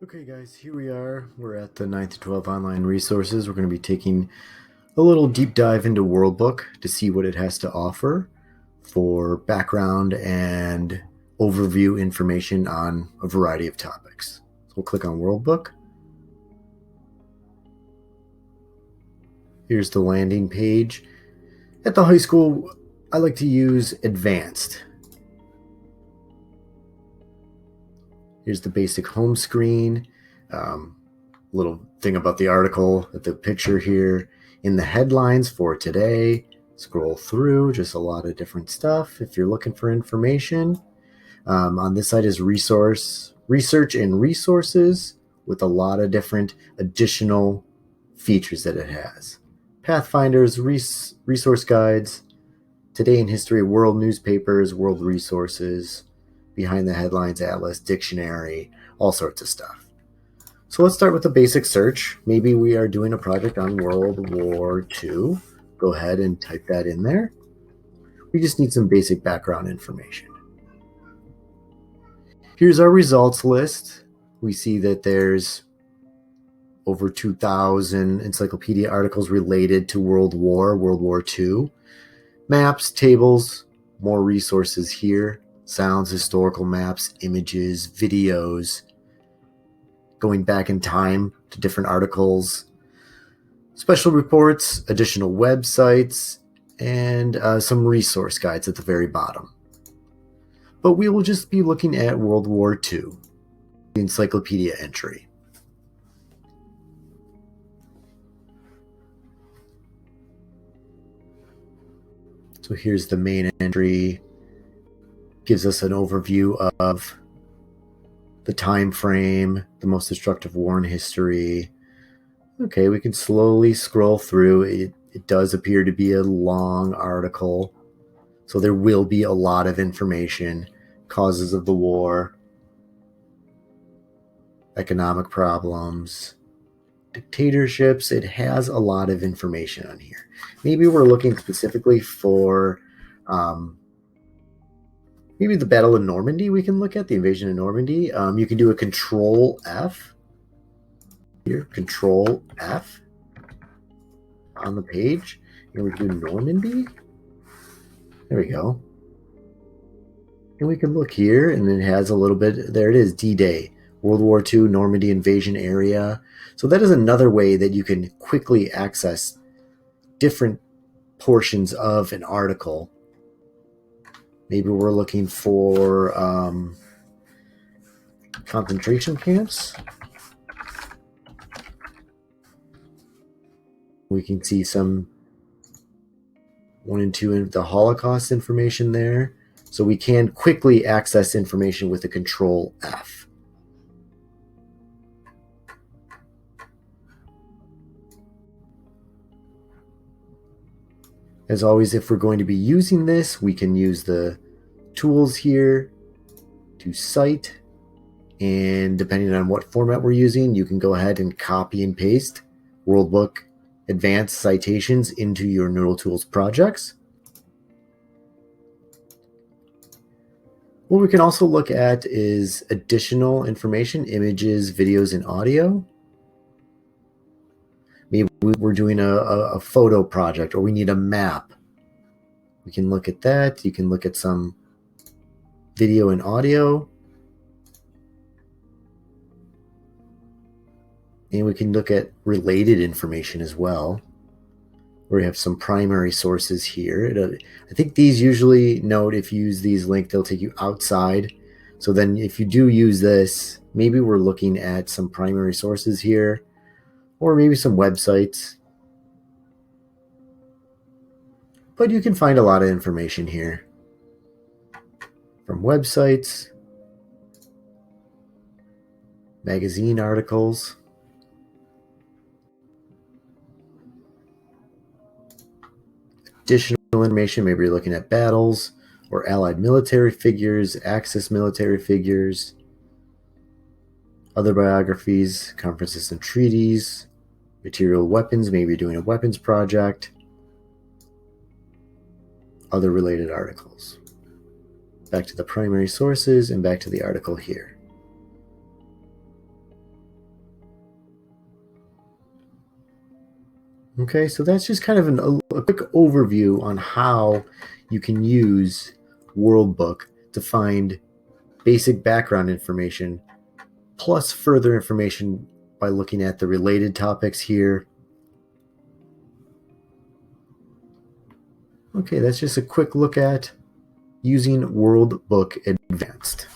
Okay guys, here we are. We're at the 9th to 12 online resources. We're going to be taking a little deep dive into World Book to see what it has to offer for background and overview information on a variety of topics. So we'll click on World Book. Here's the landing page. At the high school, I like to use Advanced. Here's the basic home screen. Little thing about the article, the picture here in the headlines for today. Scroll through, just a lot of different stuff if you're looking for information. On this side is research and resources with a lot of different additional features that it has. Pathfinders, resource guides, today in history, world newspapers, world resources, behind the headlines atlas, dictionary, all sorts of stuff. So let's start with a basic search. Maybe we are doing a project on World War II. Go ahead and type that in there. We just need some basic background information. Here's our results list. We see that there's over 2,000 encyclopedia articles related to World War II. Maps, tables, more resources here. Sounds, historical maps, images, videos, going back in time to different articles, special reports, additional websites, and some resource guides at the very bottom. But we will just be looking at World War II, the encyclopedia entry. So here's the main entry. Gives us an overview of the time frame, the most destructive war in history. Okay, we can slowly scroll through. It does appear to be a long article, so there will be a lot of information. Causes of the war, economic problems, dictatorships. It has a lot of information on here. Maybe we're looking specifically for maybe the Battle of Normandy. We can look at the invasion of Normandy. You can do a Control F here, Control F on the page, and we do Normandy. There we go. And we can look here, and it has a little bit. There it is, D-Day, World War II, Normandy invasion area. So that is another way that you can quickly access different portions of an article. Maybe we're looking for concentration camps. We can see some 1 and 2 in the Holocaust information there. So we can quickly access information with a Control F. As always, if we're going to be using this, we can use the tools here to cite. And depending on what format we're using, you can go ahead and copy and paste World Book Advanced Citations into your Neural Tools projects. What we can also look at is additional information, images, videos, and audio. Maybe we're doing a photo project, or we need a map. We can look at that. You can look at some video and audio. And we can look at related information as well. We have some primary sources here. I think these usually note if you use these links, they'll take you outside. So then if you do use this, maybe we're looking at some primary sources here, or maybe some websites. But you can find a lot of information here from websites, magazine articles, additional information. Maybe you're looking at battles or Allied military figures, Axis military figures, other biographies, conferences and treaties, material weapons. Maybe you're doing a weapons project, other related articles. Back to the primary sources and back to the article here. Okay, so that's just kind of a quick overview on how you can use Worldbook to find basic background information plus further information by looking at the related topics here. Okay, that's just a quick look at using Worldbook Advanced.